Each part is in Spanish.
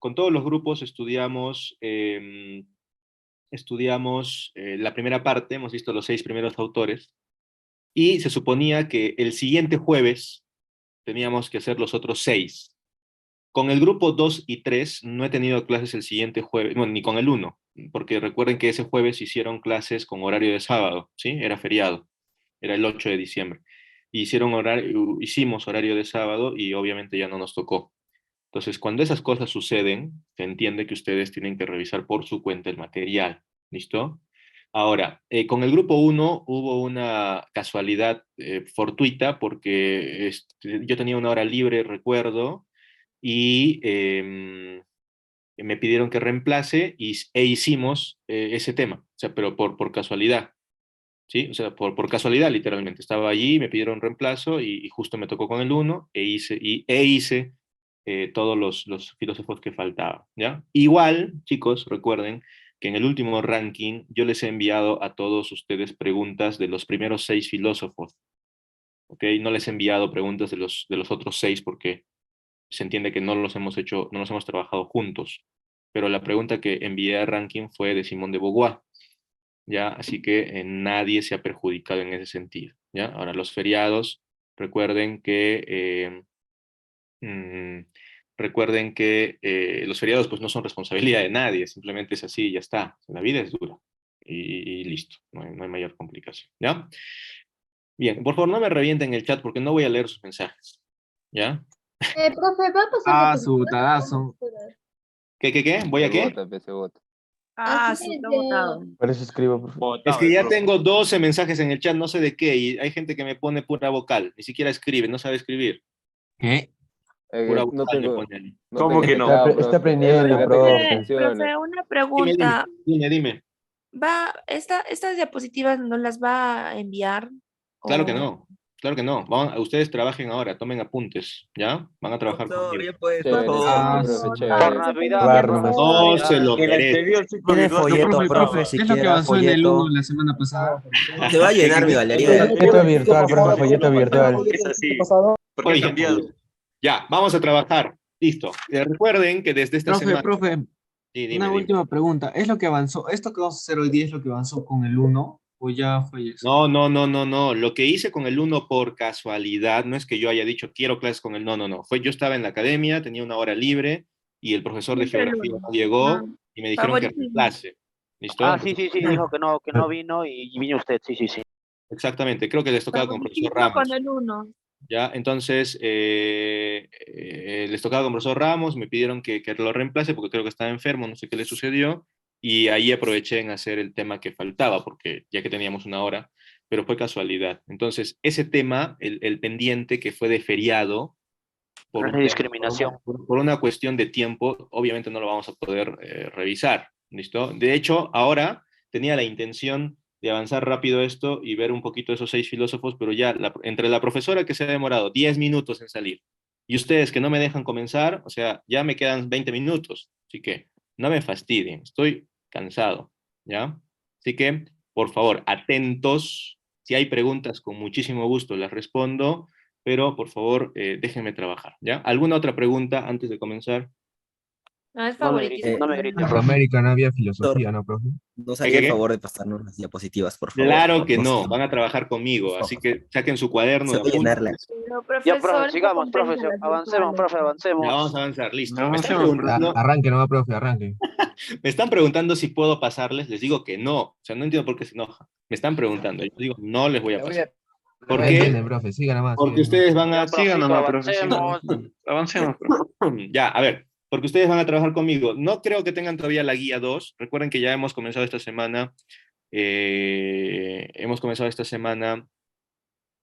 con todos los grupos estudiamos la primera parte, hemos visto los 6 primeros autores, y se suponía que el siguiente jueves teníamos que hacer los otros 6. Con el grupo 2 y 3 no he tenido clases el siguiente jueves, bueno, ni con el uno, porque recuerden que ese jueves hicieron clases con horario de sábado, ¿sí? Era feriado, era el 8 de diciembre. Hicimos horario de sábado y obviamente ya no nos tocó. Entonces, cuando esas cosas suceden, se entiende que ustedes tienen que revisar por su cuenta el material. ¿Listo? Ahora, con el grupo uno hubo una casualidad fortuita porque yo tenía una hora libre, recuerdo, y me pidieron que reemplace e hicimos ese tema, o sea, pero por casualidad. ¿Sí? O sea, por casualidad, literalmente. Estaba allí, me pidieron reemplazo y justo me tocó con el uno e hice todos los filósofos que faltaban, ¿ya? Igual, chicos, recuerden que en el último ranking yo les he enviado a todos ustedes preguntas de los primeros 6 filósofos, ¿ok? No les he enviado preguntas de los otros 6 porque se entiende que no los hemos hecho, no los hemos trabajado juntos. Pero la pregunta que envié a ranking fue de Simón de Beauvoir, ¿ya? Así que nadie se ha perjudicado en ese sentido, ¿ya? Ahora, los feriados, recuerden que, mm, los feriados pues no son responsabilidad de nadie, simplemente es así y ya está. La vida es dura y listo, no hay mayor complicación, ¿ya? Bien, por favor no me revienten el chat porque no voy a leer sus mensajes, ¿ya? Profe, ¿va a pasar Ah, su diapositivas? tagazo. ¿Qué? ¿Voy a Se qué? vota, se vota. Así Sí, está que, votado. Por eso escribo, profe. Es Votado que el ya profe. tengo 12 mensajes en el chat, no sé de qué, y hay gente que me pone pura vocal, ni siquiera escribe, no sabe escribir. ¿Qué? Pura No vocal me tengo, pone ahí. no ¿Cómo tengo que no? teclado, Está profe. aprendiendo, Fíjate que profe. funciona. Profe, una Dime, pregunta. dime. ¿Estas diapositivas no las va a enviar? Claro que ¿O no, claro que no. Ustedes trabajen ahora, tomen apuntes, ¿ya? Van a trabajar Doctor, conmigo. ya pues, por Chévere, favor. Ah, profe, no, chévere. Por no, Navidad, Robar por nomás. favor, No ya. se lo Y el merece. anterior ciclo Tiene virtual no folleto, profe, profe, presentaba. ¿qué es lo que siquiera avanzó en el folleto. 1 la semana pasada? Se va a llenar mi galería. Folleto virtual, profe, folleto virtual. Es así. ¿Por qué ha Oye, cambiado? ya, vamos a trabajar. Listo. Recuerden que desde esta semana... Profe, Sí, una dime. última pregunta. ¿Es lo que avanzó? ¿Esto que vamos a hacer hoy día es lo que avanzó con el 1? ¿O ya fue eso? No. Lo que hice con el uno por casualidad, no es que yo haya dicho quiero clases con el no. Yo estaba en la academia, tenía una hora libre y el profesor de siempre el geografía uno? no llegó Ah, y me dijeron que favoritismo. reemplace. ¿Listo? Sí, dijo que no vino y vino usted, sí. Exactamente, creo que les tocaba con el profesor Favoritismo con Ramos. el uno. ¿Ya? Entonces, les tocaba con el profesor Ramos, me pidieron que lo reemplace porque creo que estaba enfermo, no sé qué le sucedió, y ahí aproveché en hacer el tema que faltaba, porque ya que teníamos una hora, pero fue casualidad. Entonces, ese tema, el pendiente que fue de feriado, No es de discriminación. por una cuestión de tiempo, obviamente no lo vamos a poder revisar, ¿listo? De hecho, ahora tenía la intención de avanzar rápido esto y ver un poquito esos 6 filósofos, pero ya entre la profesora que se ha demorado 10 minutos en salir y ustedes que no me dejan comenzar, o sea, ya me quedan 20 minutos, así que no me fastidien, estoy cansado, ¿ya? Así que, por favor, atentos, si hay preguntas, con muchísimo gusto las respondo, pero por favor, déjenme trabajar, ¿ya? ¿Alguna otra pregunta antes de comenzar? No es No me grite, favoritismo. no me grite, En profe. América no había Doctor, filosofía, ¿no, profe? nos ¿Qué, haría qué, el qué? favor de pasarnos las diapositivas, por favor. Claro que No sé, no, van a trabajar conmigo, así que saquen su cuaderno se de va a llenarla. apuntes. Pero Ya, profe, profesor, no sigamos, profe, compensa las avancemos, virtuales. profe, Ya vamos a avancemos. avanzar, listo. No, Me están avancemos, profe. preguntando, Arranque, no, profe, arranque. me están preguntando si puedo pasarles, les digo que no, o sea, no entiendo por qué se enoja. Me están preguntando, yo digo, no les voy a pasar. ¿Por Ya qué? entienden, profe, siga nomás. Porque ustedes van a... Ya, Sigan profito, nomás, profe. avancemos. Avancemos, profe. Ya, a ver, porque ustedes van a trabajar conmigo. No creo que tengan todavía la guía 2. Recuerden que ya hemos comenzado esta semana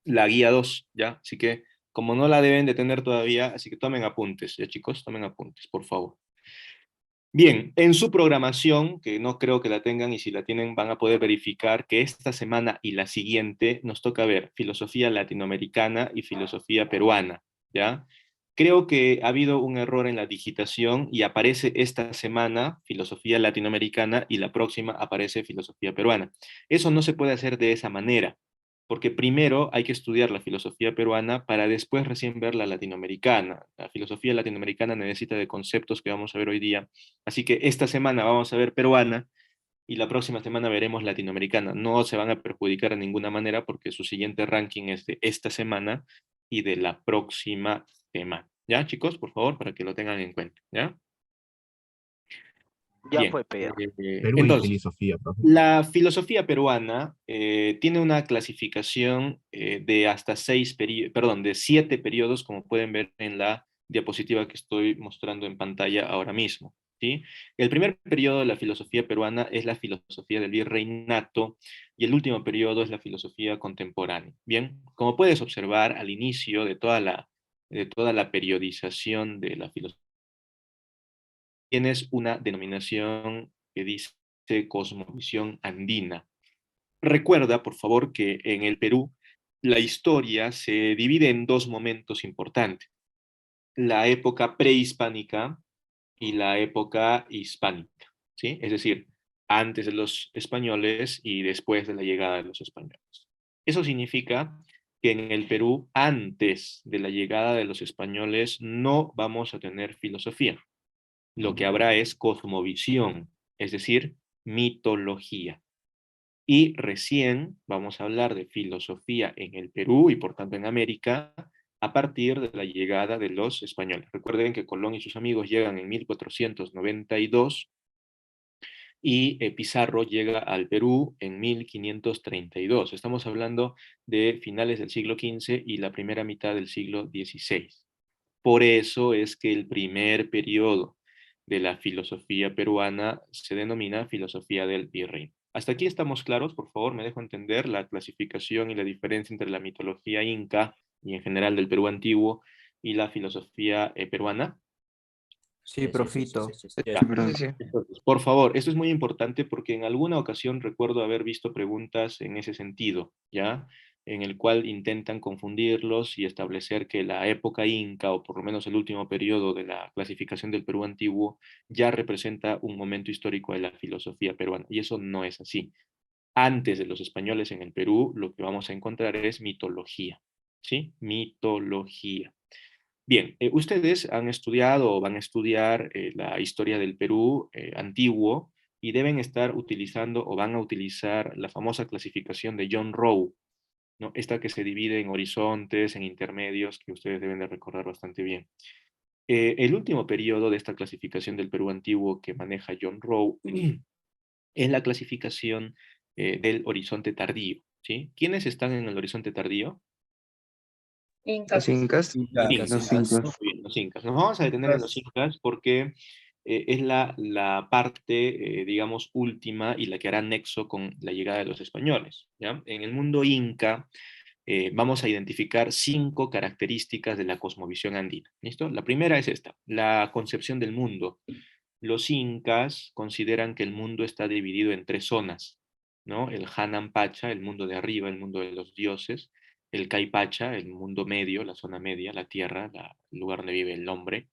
la guía 2, ¿ya? Así que como no la deben de tener todavía, así que tomen apuntes, ya chicos, tomen apuntes, por favor. Bien, en su programación, que no creo que la tengan y si la tienen van a poder verificar que esta semana y la siguiente nos toca ver filosofía latinoamericana y filosofía peruana, ¿ya? Creo que ha habido un error en la digitación y aparece esta semana filosofía latinoamericana y la próxima aparece filosofía peruana. Eso no se puede hacer de esa manera, porque primero hay que estudiar la filosofía peruana para después recién ver la latinoamericana. La filosofía latinoamericana necesita de conceptos que vamos a ver hoy día. Así que esta semana vamos a ver peruana y la próxima semana veremos latinoamericana. No se van a perjudicar de ninguna manera porque su siguiente ranking es de esta semana y de la próxima semana. ¿Ya, chicos? Por favor, para que lo tengan en cuenta. ¿Ya? Ya Bien. fue, Pedro. Perú y Entonces, filosofía, profe. la filosofía peruana tiene una clasificación de hasta de 7 periodos, como pueden ver en la diapositiva que estoy mostrando en pantalla ahora mismo. ¿Sí? El primer periodo de la filosofía peruana es la filosofía del virreinato y el último periodo es la filosofía contemporánea. Bien, como puedes observar al inicio de toda la periodización de la filosofía, tienes una denominación que dice cosmovisión andina. Recuerda, por favor, que en el Perú la historia se divide en dos momentos importantes: la época prehispánica y la época hispánica, ¿sí? Es decir, antes de los españoles y después de la llegada de los españoles. Eso significa que en el Perú, antes de la llegada de los españoles, no vamos a tener filosofía. Lo que habrá es cosmovisión, es decir, mitología. Y recién vamos a hablar de filosofía en el Perú y por tanto en América a partir de la llegada de los españoles. Recuerden que Colón y sus amigos llegan en 1492 y Pizarro llega al Perú en 1532. Estamos hablando de finales del siglo XV y la primera mitad del siglo XVI. Por eso es que el primer periodo de la filosofía peruana se denomina filosofía del virreino. Hasta aquí estamos claros, por favor, me dejo entender la clasificación y la diferencia entre la mitología inca y en general del Perú antiguo y la filosofía peruana. Sí, profito. Ya. Sí, sí. Entonces, por favor, esto es muy importante porque en alguna ocasión recuerdo haber visto preguntas en ese sentido, ¿ya? En el cual intentan confundirlos y establecer que la época inca, o por lo menos el último periodo de la clasificación del Perú antiguo, ya representa un momento histórico de la filosofía peruana. Y eso no es así. Antes de los españoles en el Perú, lo que vamos a encontrar es mitología, ¿sí? Mitología. Bien, ustedes han estudiado o van a estudiar la historia del Perú antiguo y deben estar utilizando o van a utilizar la famosa clasificación de John Rowe, ¿no? Esta que se divide en horizontes, en intermedios, que ustedes deben de recordar bastante bien. El último periodo de esta clasificación del Perú antiguo que maneja John Rowe es la clasificación del horizonte tardío, ¿sí? ¿Quiénes están en el horizonte tardío? Los incas. Incas. Los incas. Muy bien, los incas. Nos vamos a detener en los incas porque es la parte, digamos, última y la que hará nexo con la llegada de los españoles, ¿ya? En el mundo inca vamos a identificar 5 características de la cosmovisión andina. ¿Listo? La primera es esta, la concepción del mundo. Los incas consideran que el mundo está dividido en 3 zonas, ¿no? El Hanan Pacha, el mundo de arriba, el mundo de los dioses; el Caipacha, el mundo medio, la zona media, la tierra, el lugar donde vive el hombre;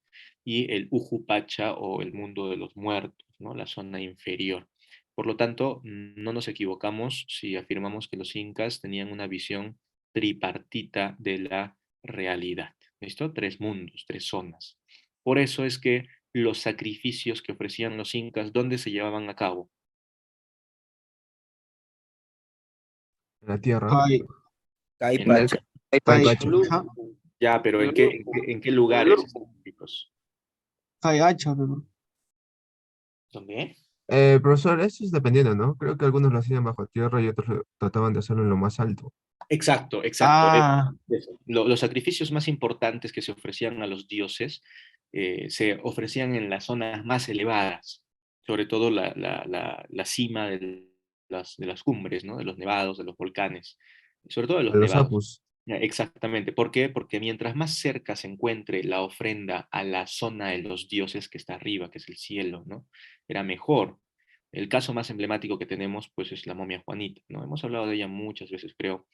y el Ujupacha, o el mundo de los muertos, ¿no? La zona inferior. Por lo tanto, no nos equivocamos si afirmamos que los incas tenían una visión tripartita de la realidad. ¿Listo? 3 mundos, 3 zonas. Por eso es que los sacrificios que ofrecían los incas, ¿dónde se llevaban a cabo? La tierra. Ay, En la- Caipacha. Ya, pero ¿en qué lugares específicos? hacha, pero... ¿Dónde? Profesor, eso es dependiendo, ¿no? Creo que algunos lo hacían bajo tierra y otros trataban de hacerlo en lo más alto. Exacto, exacto. Ah, Eso. Los sacrificios más importantes que se ofrecían a los dioses se ofrecían en las zonas más elevadas, sobre todo la cima de las cumbres, ¿no? De los nevados, de los volcanes, sobre todo de los A los nevados. apus. Exactamente. ¿Por qué? Porque mientras más cerca se encuentre la ofrenda a la zona de los dioses que está arriba, que es el cielo, ¿no? Era mejor. El caso más emblemático que tenemos, pues, es la momia Juanita, ¿no? Hemos hablado de ella muchas veces, creo.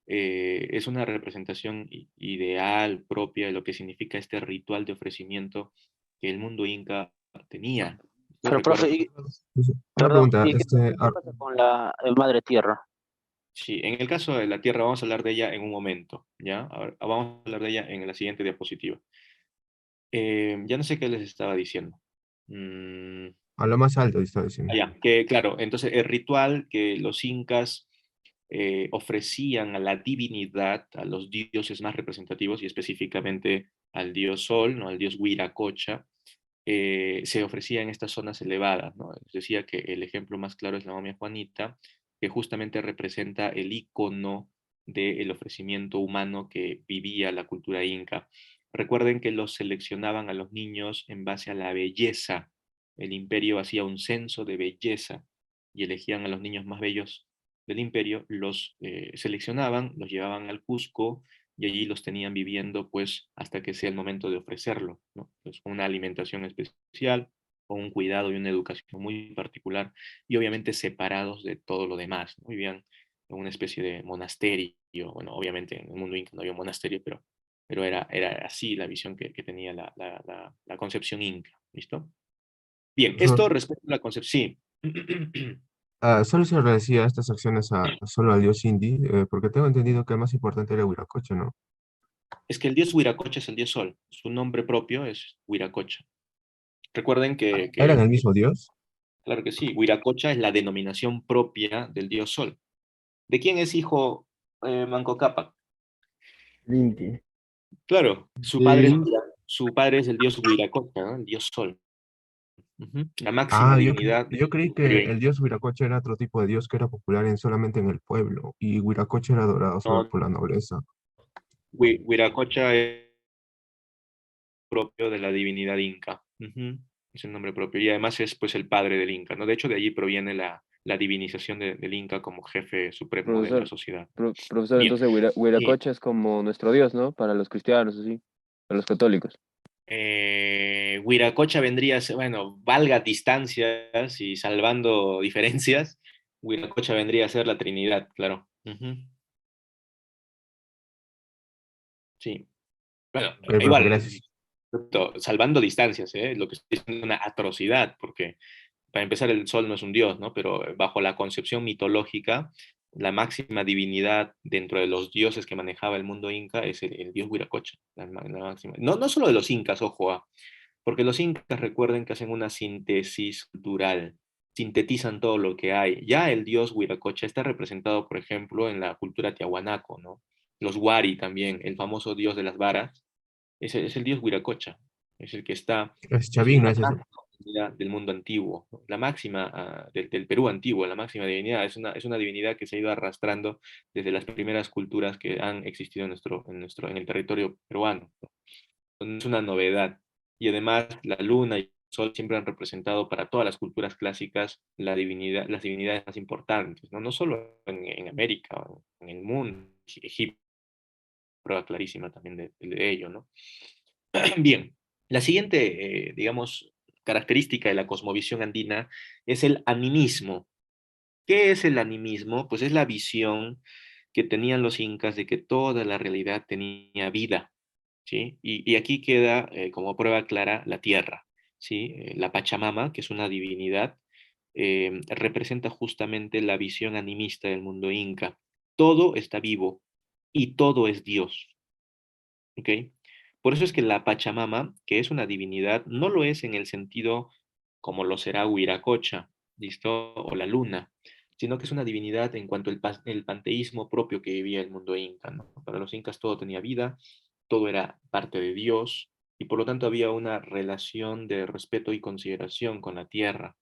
Es una representación ideal, propia de lo que significa este ritual de ofrecimiento que el mundo inca tenía. Pero, profe, Una perdón, pregunta, ¿y qué pasa con la madre tierra? Sí, en el caso de la Tierra vamos a hablar de ella en un momento, ¿ya? Ahora, vamos a hablar de ella en la siguiente diapositiva. Ya no sé qué les estaba diciendo. Mm, A lo más alto, está diciendo. ya, que claro, entonces el ritual que los incas ofrecían a la divinidad, a los dioses más representativos y específicamente al dios Sol, ¿no? Al dios Huiracocha, se ofrecía en estas zonas elevadas, ¿no? Les decía que el ejemplo más claro es la momia Juanita, que justamente representa el icono del ofrecimiento humano que vivía la cultura inca. Recuerden que los seleccionaban a los niños en base a la belleza. El imperio hacía un censo de belleza y elegían a los niños más bellos del imperio, los seleccionaban, los llevaban al Cusco y allí los tenían viviendo pues hasta que sea el momento de ofrecerlo, ¿no? Pues, con una alimentación especial, con un cuidado y una educación muy particular y obviamente separados de todo lo demás, ¿no? Vivían en una especie de monasterio, bueno, obviamente en el mundo inca no había un monasterio, pero era así la visión que tenía la concepción inca, ¿listo? Bien, Profesor, esto respecto a la concepción, sí. solo se realizaba estas acciones solo al dios Inti, porque tengo entendido que el más importante era Huiracocha, ¿no? Es que el dios Huiracocha es el dios Sol, su nombre propio es Huiracocha. Recuerden ¿Eran el mismo dios? claro que sí, Huiracocha es la denominación propia del dios Sol. ¿De quién es hijo Manco Cápac? Inti. Claro, Sí. su padre es el dios Huiracocha, ¿no? El dios Sol. Ujú. La máxima divinidad del Yo creí imperio que el inca. dios Huiracocha era otro tipo de dios que era popular solamente en el pueblo, y Huiracocha era adorado solo No, por la nobleza. Huiracocha es propio de la divinidad inca. Ujú. Es el nombre propio. Y además es pues el padre del inca, ¿no? De hecho, de allí proviene la divinización del inca como jefe supremo de la Profesor, sociedad. profesor, Bien. entonces Sí. Huiracocha es como nuestro Dios, ¿no? Para los cristianos, así, para los católicos. Huiracocha vendría a ser, bueno, valga distancias y salvando diferencias, Huiracocha vendría a ser la Trinidad, claro. Ujú. Sí. Bueno, igual, Gracias. salvando distancias, ¿eh? Lo que estoy diciendo es una atrocidad, porque para empezar el sol no es un dios, ¿no? Pero bajo la concepción mitológica, la máxima divinidad dentro de los dioses que manejaba el mundo inca es el dios Huiracocha, la máxima. No, no solo de los incas, ojo, porque los incas recuerden que hacen una síntesis cultural, sintetizan todo lo que hay. Ya el dios Huiracocha está representado, por ejemplo, en la cultura tiahuanaco, ¿no? Los Wari también, el famoso dios de las varas, es el dios Huiracocha, es el que está, Es es Chavín, ¿no la es eso? máxima divinidad del mundo antiguo, ¿no? La máxima del Perú antiguo, la máxima divinidad, es una divinidad que se ha ido arrastrando desde las primeras culturas que han existido en el territorio peruano, ¿no? No es una novedad. Y además la luna y el sol siempre han representado para todas las culturas clásicas las divinidades más importantes, ¿no? No solo en América, en el mundo. Egipto, prueba clarísima también de ello, ¿no? Bien, la siguiente, digamos, característica de la cosmovisión andina es el animismo. ¿Qué es el animismo? Pues es la visión que tenían los incas de que toda la realidad tenía vida, ¿sí? Y aquí queda como prueba clara la tierra, ¿sí? La Pachamama, que es una divinidad, representa justamente la visión animista del mundo inca. Todo está vivo y todo es Dios, ¿ok? Por eso es que la Pachamama, que es una divinidad, no lo es en el sentido como lo será Huiracocha, ¿listo? O la luna, sino que es una divinidad en cuanto el panteísmo propio que vivía el mundo inca, ¿no? Para los incas todo tenía vida, todo era parte de Dios, y por lo tanto había una relación de respeto y consideración con la tierra.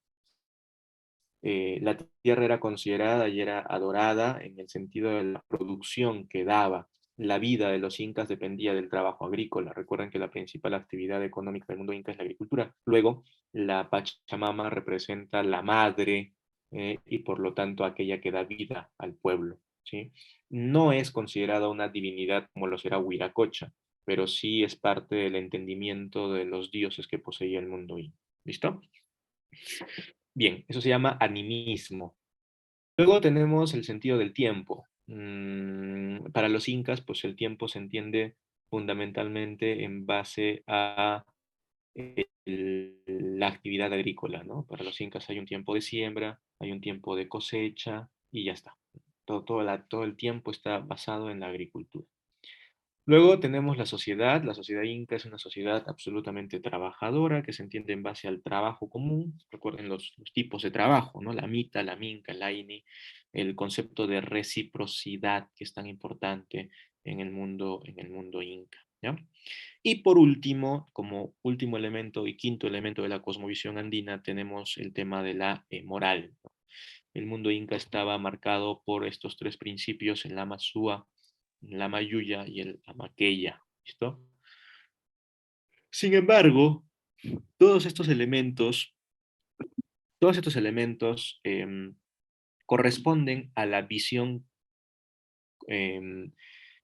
La tierra era considerada y era adorada en el sentido de la producción que daba. La vida de los incas dependía del trabajo agrícola. Recuerden que la principal actividad económica del mundo inca es la agricultura. Luego, la Pachamama representa la madre y por lo tanto aquella que da vida al pueblo, ¿sí? No es considerada una divinidad como lo será Huiracocha, pero sí es parte del entendimiento de los dioses que poseía el mundo inca. ¿Listo? Bien, eso se llama animismo. Luego tenemos el sentido del tiempo. Para los incas, pues el tiempo se entiende fundamentalmente en base a la actividad agrícola, ¿no? Para los incas hay un tiempo de siembra, hay un tiempo de cosecha y ya está. todo el tiempo está basado en la agricultura. Luego tenemos la sociedad inca es una sociedad absolutamente trabajadora que se entiende en base al trabajo común. Recuerden los tipos de trabajo, ¿no? La mita, la minca, el aini, el concepto de reciprocidad que es tan importante en el mundo inca, ¿ya? Y por último, como último elemento y quinto elemento de la cosmovisión andina, tenemos el tema de la moral, ¿no? El mundo inca estaba marcado por estos tres principios, el Lama Sua, el Lama Yuya y el Amaqueya. ¿Listo? Sin embargo, todos estos elementos, corresponden a la visión em,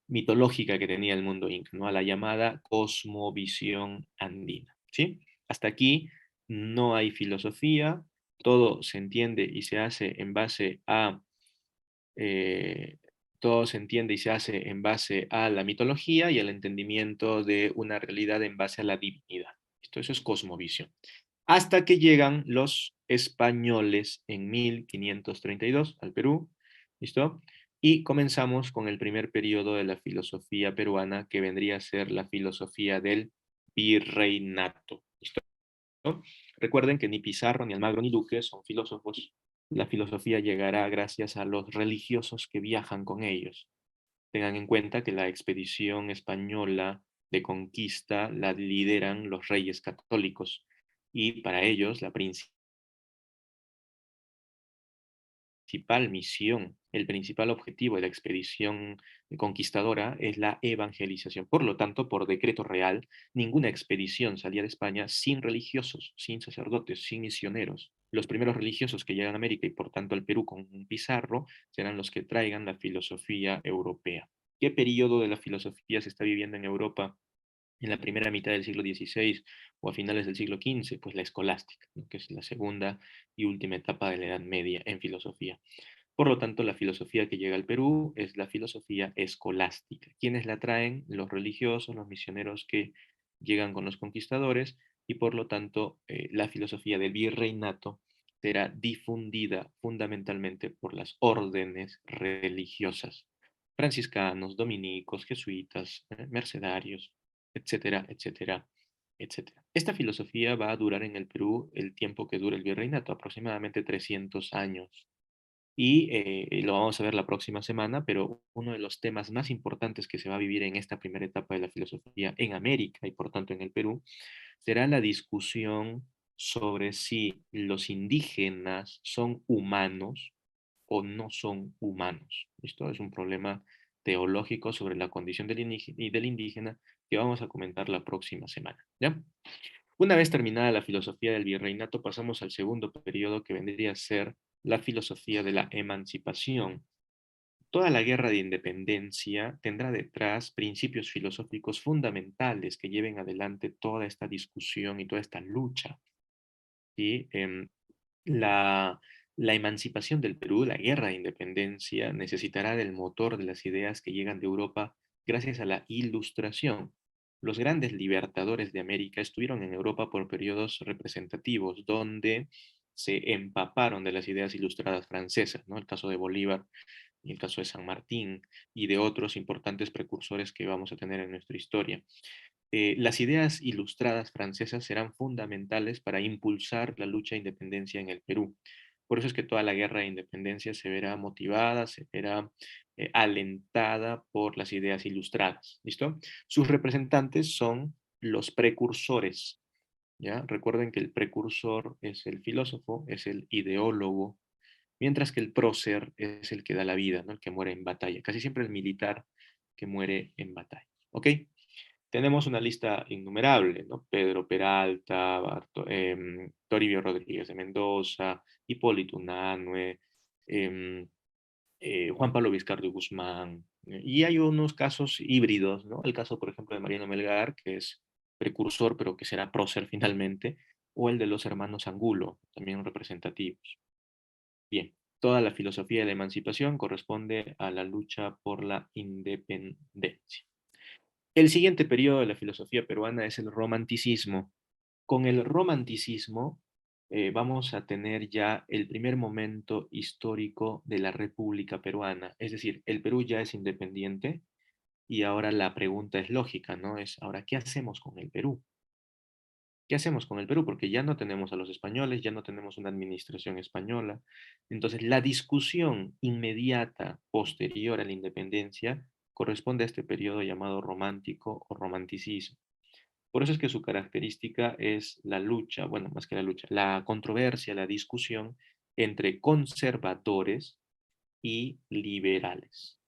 mitológica que tenía el mundo inca, ¿no? A la llamada cosmovisión andina. ¿Sí? Hasta aquí no hay filosofía, todo se entiende y se hace en base a todo se entiende y se hace en base a la mitología y al entendimiento de una realidad en base a la divinidad. Eso es cosmovisión. Hasta que llegan los españoles en 1532 al Perú, ¿listo? Y comenzamos con el primer periodo de la filosofía peruana, que vendría a ser la filosofía del virreinato, ¿listo? Recuerden que ni Pizarro, ni Almagro, ni Duque son filósofos. La filosofía llegará gracias a los religiosos que viajan con ellos. Tengan en cuenta que la expedición española de conquista la lideran los reyes católicos y para ellos la principal misión, el principal objetivo de la expedición conquistadora es la evangelización. Por lo tanto, por decreto real, ninguna expedición salía de España sin religiosos, sin sacerdotes, sin misioneros. Los primeros religiosos que llegan a América y por tanto al Perú con un Pizarro serán los que traigan la filosofía europea. ¿Qué periodo de la filosofía se está viviendo en Europa en la primera mitad del siglo XVI o a finales del siglo XV? Pues la escolástica, ¿no? Que es la segunda y última etapa de la Edad Media en filosofía. Por lo tanto, la filosofía que llega al Perú es la filosofía escolástica. ¿Quiénes la traen? Los religiosos, los misioneros que llegan con los conquistadores y por lo tanto la filosofía del virreinato será difundida fundamentalmente por las órdenes religiosas, franciscanos, dominicos, jesuitas, mercedarios, etcétera, etcétera, etcétera. Esta filosofía va a durar en el Perú el tiempo que dura el virreinato, aproximadamente 300 años. Y lo vamos a ver la próxima semana, pero uno de los temas más importantes que se va a vivir en esta primera etapa de la filosofía en América y por tanto en el Perú, será la discusión sobre si los indígenas son humanos o no son humanos. Esto es un problema teológico sobre la condición del indígena que vamos a comentar la próxima semana, ¿ya? Una vez terminada la filosofía del virreinato, pasamos al segundo periodo que vendría a ser la filosofía de la emancipación. Toda la guerra de independencia tendrá detrás principios filosóficos fundamentales que lleven adelante toda esta discusión y toda esta lucha. ¿Sí? La emancipación del Perú, la guerra de independencia, necesitará del motor de las ideas que llegan de Europa gracias a la Ilustración. Los grandes libertadores de América estuvieron en Europa por periodos representativos, donde se empaparon de las ideas ilustradas francesas, ¿no? El caso de Bolívar y el caso de San Martín y de otros importantes precursores que vamos a tener en nuestra historia. Las ideas ilustradas francesas serán fundamentales para impulsar la lucha de independencia en el Perú. Por eso es que toda la guerra de independencia se verá motivada, se verá alentada por las ideas ilustradas. ¿Listo? Sus representantes son los precursores. ¿Ya? Recuerden que el precursor es el filósofo, es el ideólogo, mientras que el prócer es el que da la vida, ¿no? El que muere en batalla. Casi siempre el militar que muere en batalla. ¿Ok? Tenemos una lista innumerable, ¿no? Pedro Peralta, Toribio Rodríguez de Mendoza, Hipólito Unanue, Juan Pablo Vizcardo Guzmán, y hay unos casos híbridos, ¿no? El caso, por ejemplo, de Mariano Melgar, que es precursor, pero que será prócer finalmente, o el de los hermanos Angulo, también representativos. Bien, toda la filosofía de la emancipación corresponde a la lucha por la independencia. El siguiente periodo de la filosofía peruana es el romanticismo. Con el romanticismo vamos a tener ya el primer momento histórico de la República Peruana. Es decir, el Perú ya es independiente y ahora la pregunta es lógica, ¿no? Es, ahora, ¿qué hacemos con el Perú? ¿Qué hacemos con el Perú? Porque ya no tenemos a los españoles, ya no tenemos una administración española. Entonces, la discusión inmediata, posterior a la independencia, corresponde a este periodo llamado romántico o romanticismo. Por eso es que su característica es la lucha, bueno, más que la lucha, la controversia, la discusión entre conservadores y liberales.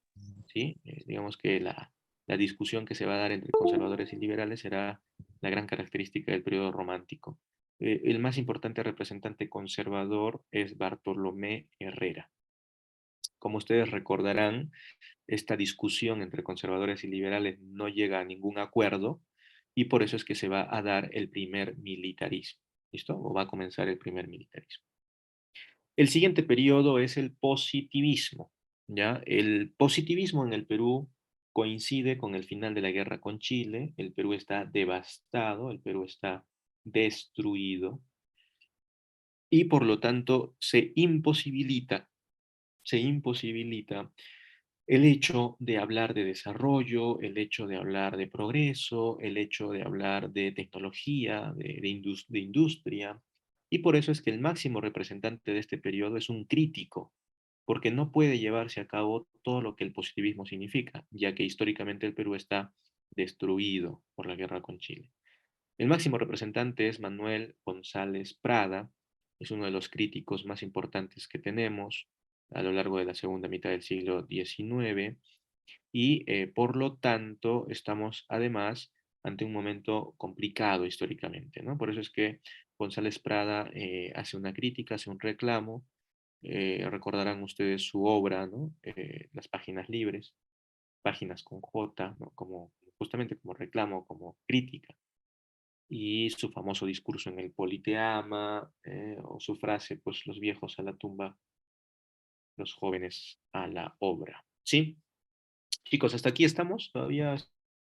¿Sí? Digamos que la discusión que se va a dar entre conservadores y liberales será la gran característica del periodo romántico. El más importante representante conservador es Bartolomé Herrera. Como ustedes recordarán, esta discusión entre conservadores y liberales no llega a ningún acuerdo y por eso es que se va a dar el primer militarismo. ¿Listo? O va a comenzar el primer militarismo. El siguiente periodo es el positivismo. ¿Ya? El positivismo en el Perú coincide con el final de la guerra con Chile. El Perú está devastado, el Perú está destruido y por lo tanto se imposibilita el hecho de hablar de desarrollo, el hecho de hablar de progreso, el hecho de hablar de tecnología, de industria, y por eso es que el máximo representante de este periodo es un crítico, porque no puede llevarse a cabo todo lo que el positivismo significa, ya que históricamente el Perú está destruido por la guerra con Chile. El máximo representante es Manuel González Prada, es uno de los críticos más importantes que tenemos a lo largo de la segunda mitad del siglo XIX y por lo tanto estamos además ante un momento complicado históricamente, ¿no? Por eso es que González Prada hace una crítica, hace un reclamo, recordarán ustedes su obra, ¿no? Las páginas libres, páginas con J, ¿no? Como, justamente como reclamo, como crítica y su famoso discurso en el Politeama, o su frase, pues los viejos a la tumba, los jóvenes a la obra. ¿Sí? Chicos, ¿hasta aquí estamos? ¿Todavía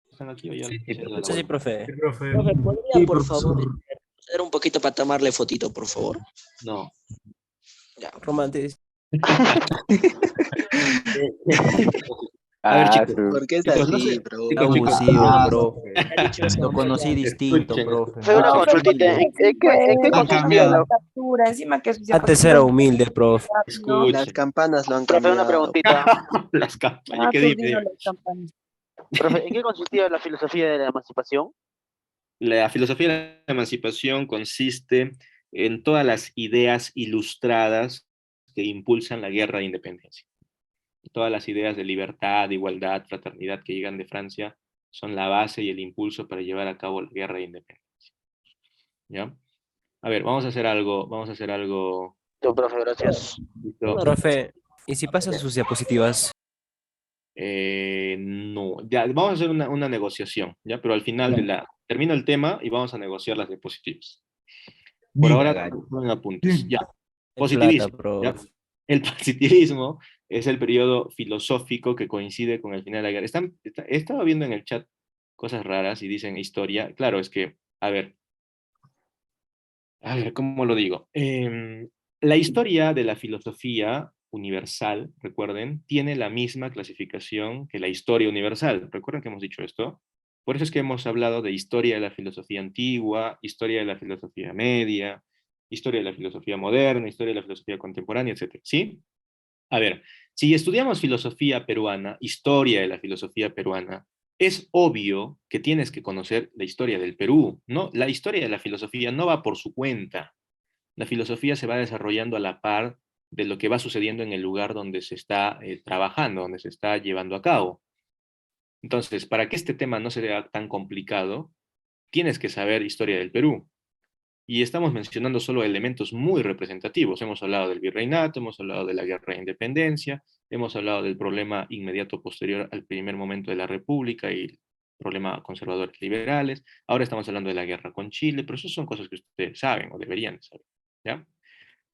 están aquí o ya? Sí, se da la sí, vuelta? profe. Sí, profe. Profe, ¿podría, Sí, por favor, profesor. hacer un poquito para tomarle fotito, por favor? No. Ya, romanticismo. A ver, chicos. ¿Por qué es Chicos, no así, sé. bro? Chicos. Abusivo, Ah, profe. Ha dicho eso, Lo conocí distinto, Escuchen, profe. Profe, una consultita. ¿En qué Ha consistía cambiado. Captura, encima que sus Antes era humilde, profe. diapositivas Las escuchen. campanas lo han Profe, una cambiado. preguntita. Las campañas, ha ¿qué turbido dime? las campanas. Profe, ¿en qué consistía la filosofía de la emancipación? La filosofía de la emancipación consiste en todas las ideas ilustradas que impulsan la guerra de independencia. Todas las ideas de libertad, igualdad, fraternidad que llegan de Francia son la base y el impulso para llevar a cabo la guerra de independencia. ¿Ya? A ver, vamos a hacer algo. No, profe, gracias. ¿Listo? Profe, ¿y si pasan sus diapositivas? No, ya, vamos a hacer una negociación, ¿ya? Pero al final termino el tema y vamos a negociar las diapositivas. Por ahora, tomen apuntes. Ya. De plata, Positivismo. ¿Ya? profe. El positivismo es el periodo filosófico que coincide con el final de la guerra. He estado viendo en el chat cosas raras y dicen historia. Claro, es que, a ver, ¿cómo lo digo? La historia de la filosofía universal, recuerden, tiene la misma clasificación que la historia universal. ¿Recuerden que hemos dicho esto? Por eso es que hemos hablado de historia de la filosofía antigua, historia de la filosofía media, historia de la filosofía moderna, historia de la filosofía contemporánea, etc. ¿Sí? A ver, si estudiamos filosofía peruana, historia de la filosofía peruana, es obvio que tienes que conocer la historia del Perú, ¿no? La historia de la filosofía no va por su cuenta. La filosofía se va desarrollando a la par de lo que va sucediendo en el lugar donde se está trabajando, donde se está llevando a cabo. Entonces, para que este tema no sea tan complicado, tienes que saber historia del Perú. Y estamos mencionando solo elementos muy representativos. Hemos hablado del virreinato, hemos hablado de la guerra de independencia, hemos hablado del problema inmediato posterior al primer momento de la República y el problema conservadores liberales. Ahora estamos hablando de la guerra con Chile, pero eso son cosas que ustedes saben o deberían saber. ¿Ya?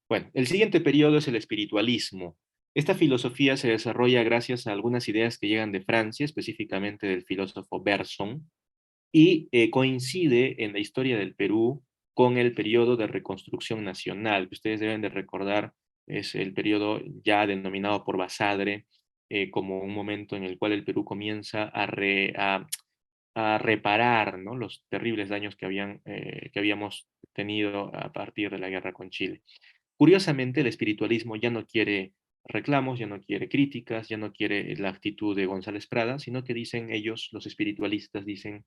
Bueno, el siguiente periodo es el espiritualismo. Esta filosofía se desarrolla gracias a algunas ideas que llegan de Francia, específicamente del filósofo Bergson, y coincide en la historia del Perú con el periodo de reconstrucción nacional, que ustedes deben de recordar, es el periodo ya denominado por Basadre como un momento en el cual el Perú comienza a reparar, ¿no?, los terribles daños que habíamos tenido a partir de la guerra con Chile. Curiosamente, el espiritualismo ya no quiere reclamos, ya no quiere críticas, ya no quiere la actitud de González Prada, sino que dicen ellos, los espiritualistas, dicen,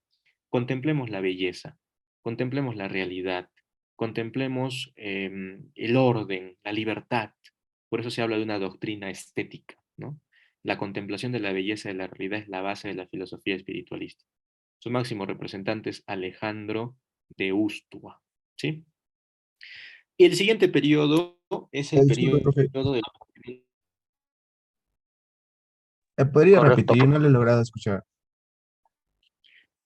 contemplemos la belleza, contemplemos la realidad, contemplemos el orden, la libertad. Por eso se habla de una doctrina estética, ¿no? La contemplación de la belleza de la realidad es la base de la filosofía espiritualista. Su máximo representante es Alejandro de Ustua, ¿sí? Y el siguiente periodo es el Disculpe, profe. periodo de... ¿Podría Correcto. repetir? No le he logrado escuchar.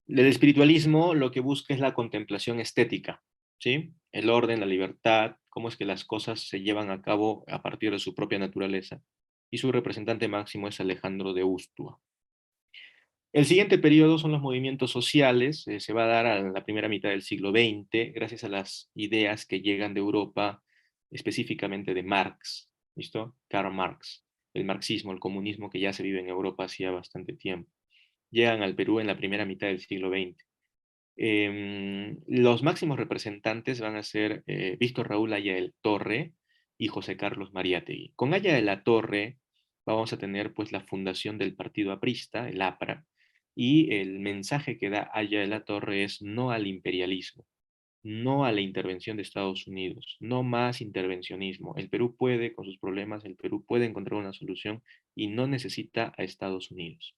El espiritualismo lo que busca es la contemplación estética, ¿sí? El orden, la libertad, cómo es que las cosas se llevan a cabo a partir de su propia naturaleza. Y su representante máximo es Alejandro de Ustua. El siguiente periodo son los movimientos sociales, se va a dar a la primera mitad del siglo XX, gracias a las ideas que llegan de Europa, específicamente de Marx, ¿listo? Karl Marx, el marxismo, el comunismo que ya se vive en Europa hacía bastante tiempo. Llegan al Perú en la primera mitad del siglo XX. Los máximos representantes van a ser Víctor Raúl Haya de la Torre y José Carlos Mariátegui. Con Haya de la Torre vamos a tener pues la fundación del partido aprista, el APRA, y el mensaje que da Haya de la Torre es no al imperialismo, no a la intervención de Estados Unidos, no más intervencionismo. El Perú puede con sus problemas, el Perú puede encontrar una solución y no necesita a Estados Unidos.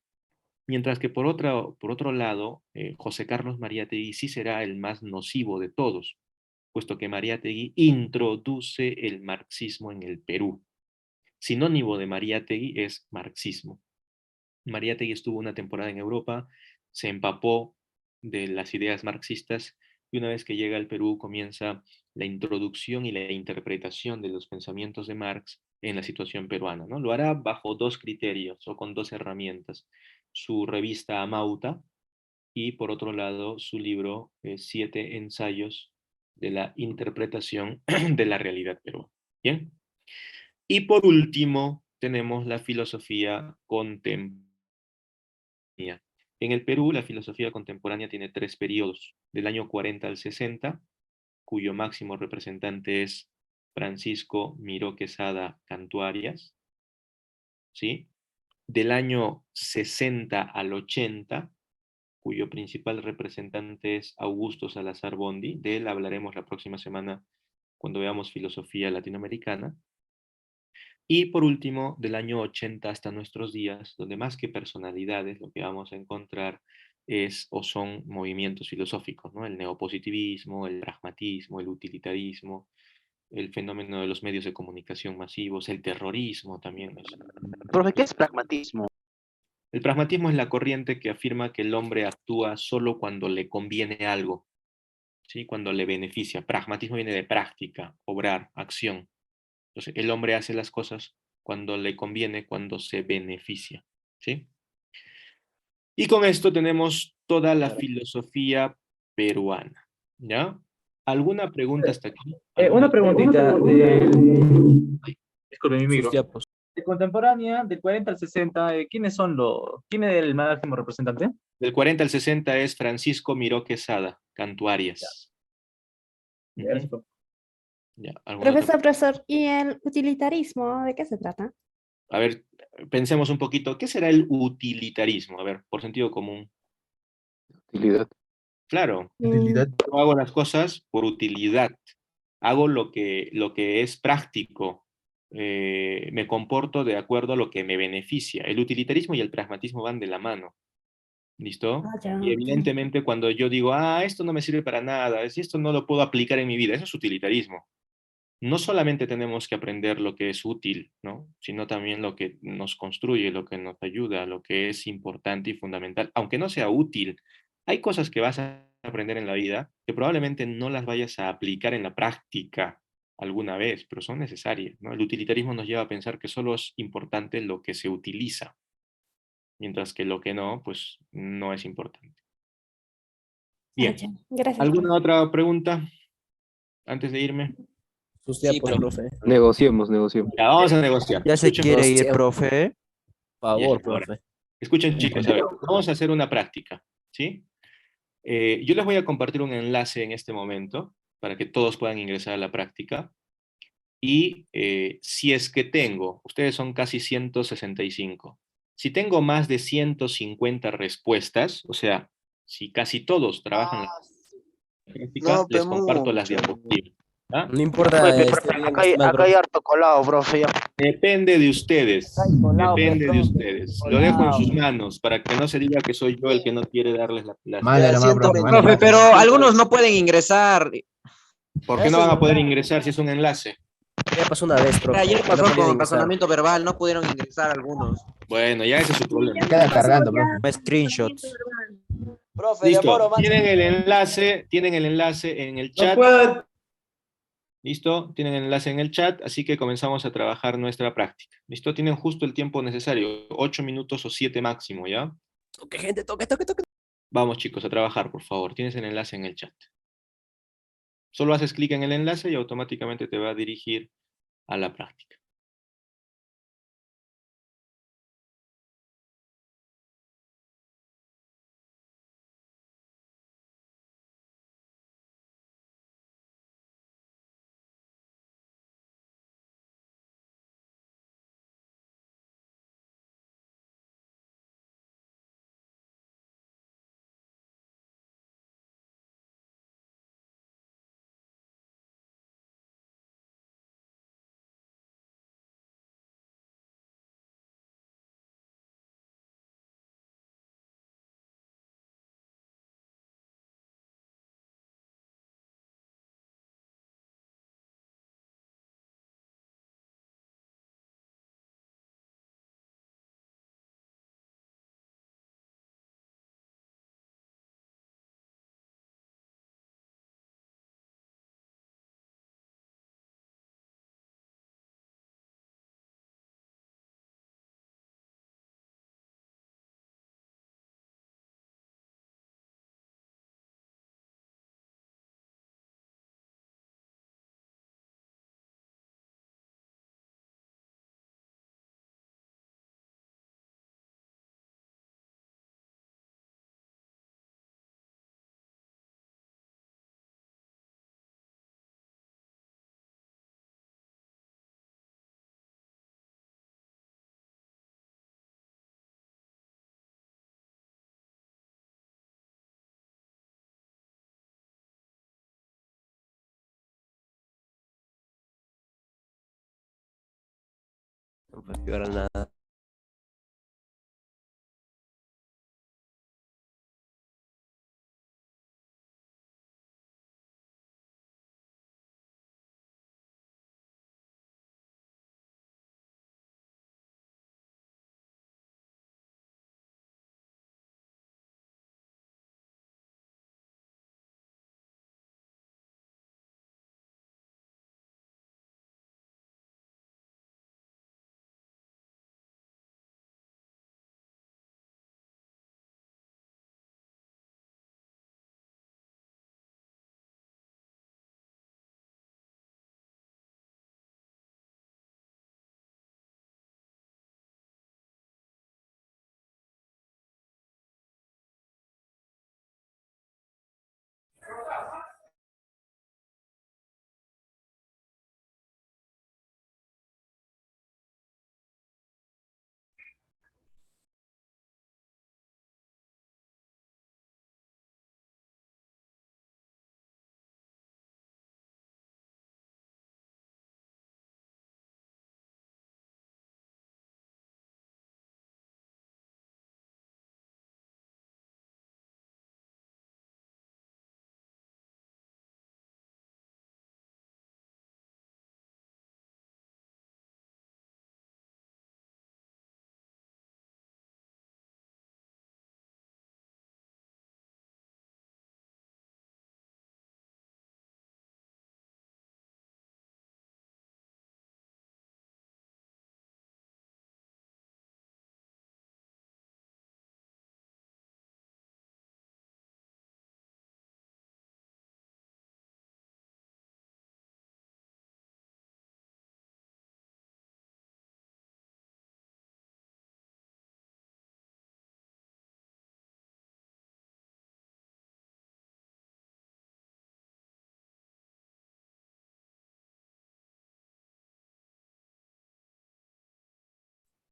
Mientras que por otro lado, José Carlos Mariátegui sí será el más nocivo de todos, puesto que Mariátegui introduce el marxismo en el Perú. Sinónimo de Mariátegui es marxismo. Mariátegui estuvo una temporada en Europa, se empapó de las ideas marxistas y una vez que llega al Perú comienza la introducción y la interpretación de los pensamientos de Marx en la situación peruana, ¿no? Lo hará bajo dos criterios o con dos herramientas. Su revista Amauta y por otro lado su libro 7 ensayos de la interpretación de la realidad peruana. ¿Bien? Y por último tenemos la filosofía contemporánea. En el Perú, la filosofía contemporánea tiene 3 periodos, del año 40 al 60, cuyo máximo representante es Francisco Miró Quesada Cantuarias, ¿sí? Del año 60 al 80, cuyo principal representante es Augusto Salazar Bondi, de él hablaremos la próxima semana cuando veamos filosofía latinoamericana. Y por último, del año 80 hasta nuestros días, donde más que personalidades, lo que vamos a encontrar es o son movimientos filosóficos, ¿no? El neopositivismo, el pragmatismo, el utilitarismo, el fenómeno de los medios de comunicación masivos, el terrorismo también. Profe, ¿qué es pragmatismo? El pragmatismo es la corriente que afirma que el hombre actúa solo cuando le conviene algo, ¿sí? Cuando le beneficia. Pragmatismo viene de práctica, obrar, acción. Entonces, el hombre hace las cosas cuando le conviene, cuando se beneficia, ¿sí? Y con esto tenemos toda la filosofía peruana, ¿ya? ¿Alguna pregunta hasta aquí? Una preguntita. Disculpe, mi micro. Sus diapos. De contemporánea, del 40 al 60, ¿quién es el máximo representante? Del 40 al 60 es Francisco Miró Quesada, Cantuarias. Ujú. Ya, ¿alguna otra? Profesor, ¿y el utilitarismo de qué se trata? A ver, pensemos un poquito, ¿qué será el utilitarismo? A ver, por sentido común. Utilidad. Claro, Utilidad. yo hago las cosas por utilidad. Hago lo que es práctico. Me comporto de acuerdo a lo que me beneficia. El utilitarismo y el pragmatismo van de la mano. ¿Listo? Ah, ya, Y evidentemente cuando yo digo, esto no me sirve para nada, esto no lo puedo aplicar en mi vida, eso es utilitarismo. No solamente tenemos que aprender lo que es útil, ¿no? Sino también lo que nos construye, lo que nos ayuda, lo que es importante y fundamental. Aunque no sea útil, hay cosas que vas a aprender en la vida que probablemente no las vayas a aplicar en la práctica alguna vez, pero son necesarias, ¿no? El utilitarismo nos lleva a pensar que solo es importante lo que se utiliza, mientras que lo que no, pues no es importante. Bien. Gracias. ¿Alguna otra pregunta? antes de irme? Sí, profe. Negociemos, negociemos. Ya, vamos a negociar. Ya se Escuchen, quiere ir, Hostia. profe. Por favor, ahora. profe. Escuchen, chicos, a ver, vamos a hacer una práctica, ¿sí? Yo les voy a compartir un enlace en este momento para que todos puedan ingresar a la práctica. Y si es que tengo, ustedes son casi 165. Si tengo más de 150 respuestas, o sea, si casi todos trabajan en la práctica, No, les pe, comparto las mucho. diapositivas. ¿Ah? No importa, Profe, bien, acá hay, estimado acá hay profe. harto colado, profe. Ya. Depende de ustedes. colado, Depende de profe, ustedes. Lo dejo en colado. sus manos para que no se diga que soy yo el que no quiere darles las... Mande nomás, profe, mande Profe, nomás. pero algunos no pueden ingresar. ¿Por qué no van a poder ingresar si es un enlace? Ya pasó una vez, profe. Ayer No pasó podían con ingresar. razonamiento verbal, no pudieron ingresar algunos. Bueno, ya ese es su problema. Queda cargando, profe. Screenshots. Profe, Listo. demoro más. Tienen el enlace en el No chat. puedo. ¿Listo? Tienen el enlace en el chat, así que comenzamos a trabajar nuestra práctica. ¿Listo? Tienen justo el tiempo necesario, 8 minutos o 7 máximo, ¿ya? Toque, gente, toque, toque, toque. Vamos, chicos, a trabajar, por favor. Tienes el enlace en el chat. Solo haces clic en el enlace y automáticamente te va a dirigir a la práctica. No prefiero nada.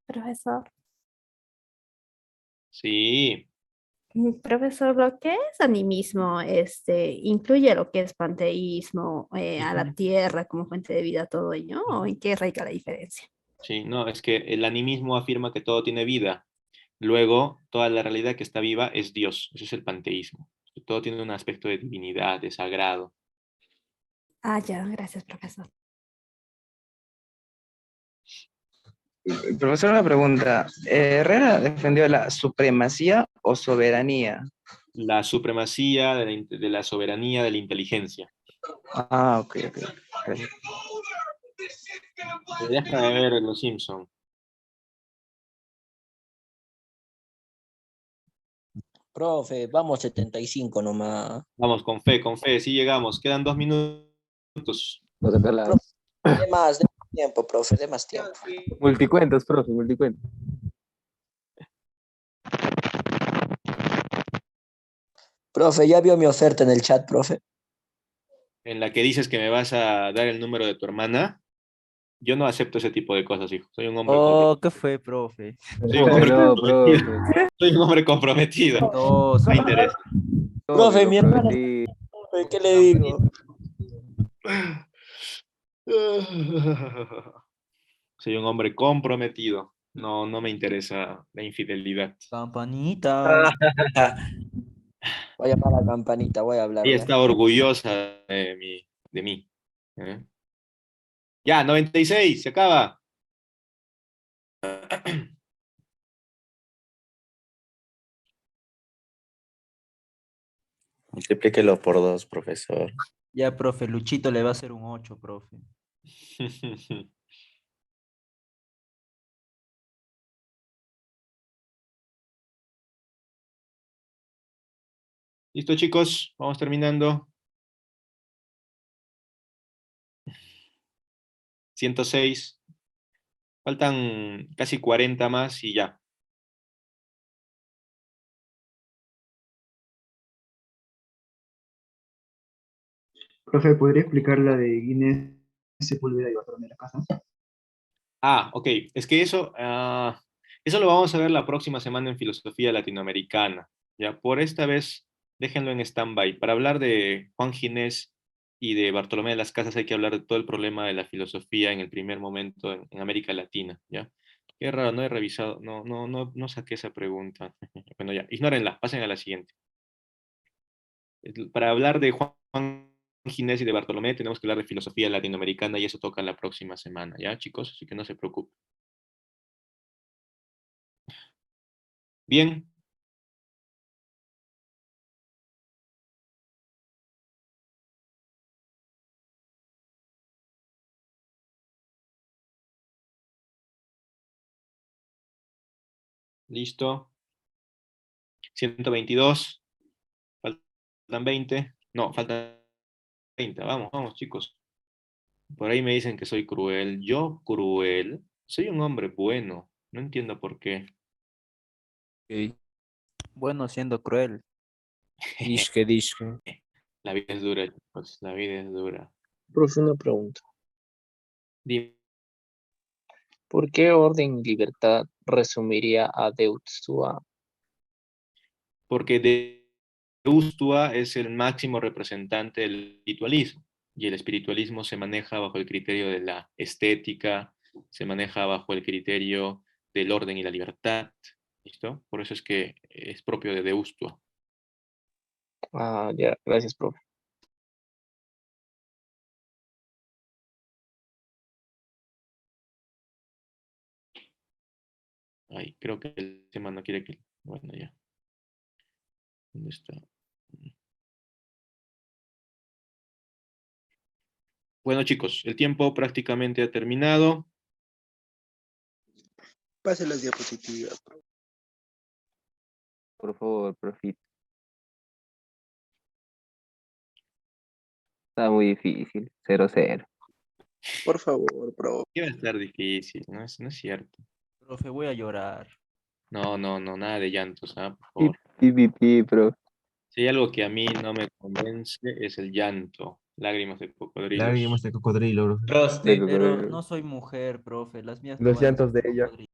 Profesor. Sí, Profesor, lo que es animismo, incluye lo que es panteísmo, a la tierra como fuente de vida, todo ello, ¿o en qué radica la diferencia? sí, no, es que el animismo afirma que todo tiene vida. Luego, toda la realidad que está viva es Dios. Eso es el panteísmo. Todo tiene un aspecto de divinidad, de sagrado. Ah, ya, gracias, profesor. Profesor, una pregunta. ¿Herrera defendió la supremacía o soberanía? La supremacía de la soberanía de la inteligencia. Ah, ok, ok. Gracias. Deja de ver Los Simpson. Profe, vamos 75 nomás. Vamos, con fe, sí llegamos. Quedan 2 minutos. Vamos a sacar las De más tiempo, profe, de más tiempo. multicuentas, profe, multicuentas. Profe, ¿ya vio mi oferta en el chat, profe? En la que dices que me vas a dar el número de tu hermana. Yo no acepto ese tipo de cosas, hijo. Soy un hombre Oh, ¿qué fue, profe? Soy un hombre No, comprometido. profe. Soy un hombre comprometido. No, No me interesa. Profe, mi hermana. Profe, Profe, ¿qué le digo? Soy un hombre comprometido. No, no me interesa la infidelidad. Campanita. Voy a llamar a la campanita, voy a Ella hablarle. está orgullosa de mí. ¿Eh? Ya, 96, se acaba. Multiplíquelo por 2, profesor. Ya, profe, Luchito le va a hacer un 8, profe. Listo, chicos, vamos terminando. 106. Faltan casi 40 más y ya. Profe, ¿podría explicar la de Guinness, Sepúlveda y Bartolomé de las Casas? Ah, ok. Es que eso lo vamos a ver la próxima semana en Filosofía Latinoamericana. Ya, por esta vez, déjenlo en stand-by. Para hablar de Juan Ginés y de Bartolomé de las Casas hay que hablar de todo el problema de la filosofía en el primer momento en América Latina, ¿ya? Qué raro, no he revisado, no saqué esa pregunta. Bueno, ya, ignórenla, pasen a la siguiente. Para hablar de Juan Ginés y de Bartolomé tenemos que hablar de filosofía latinoamericana y eso toca la próxima semana, ¿ya, chicos? Así que no se preocupen. Bien. Listo. 122. Faltan 20. No, faltan 30. Vamos, vamos, chicos. Por ahí me dicen que soy cruel. Yo, cruel. Soy un hombre bueno. No entiendo por qué. Ok. Bueno, siendo cruel. Dishke, dishke. La vida es dura, chicos. La vida es dura. Profe, una pregunta. Dime. ¿Por qué orden y libertad resumiría a Deutsua? Porque Deustua es el máximo representante del espiritualismo. Y el espiritualismo se maneja bajo el criterio de la estética, se maneja bajo el criterio del orden y la libertad. ¿Listo? Por eso es que es propio de Deustua. Ah, ya, gracias, profe. Ay, creo que el tema no quiere que... Bueno, ya. ¿Dónde está? Bueno, chicos, el tiempo prácticamente ha terminado. Pase las diapositivas. por favor, profe. Está muy difícil. 0-0. Por favor, bro. ¿Qué va a estar difícil? No es cierto. Profe, voy a llorar. No, nada de llantos, ¿ah? Por favor. Profe. Si hay algo que a mí no me convence es el llanto. Lágrimas de cocodrilos. Lágrimas de cocodrilo, bro. Proste. Pero no soy mujer, profe. Las mías no Los van a llantos de ser ella. cocodrilos.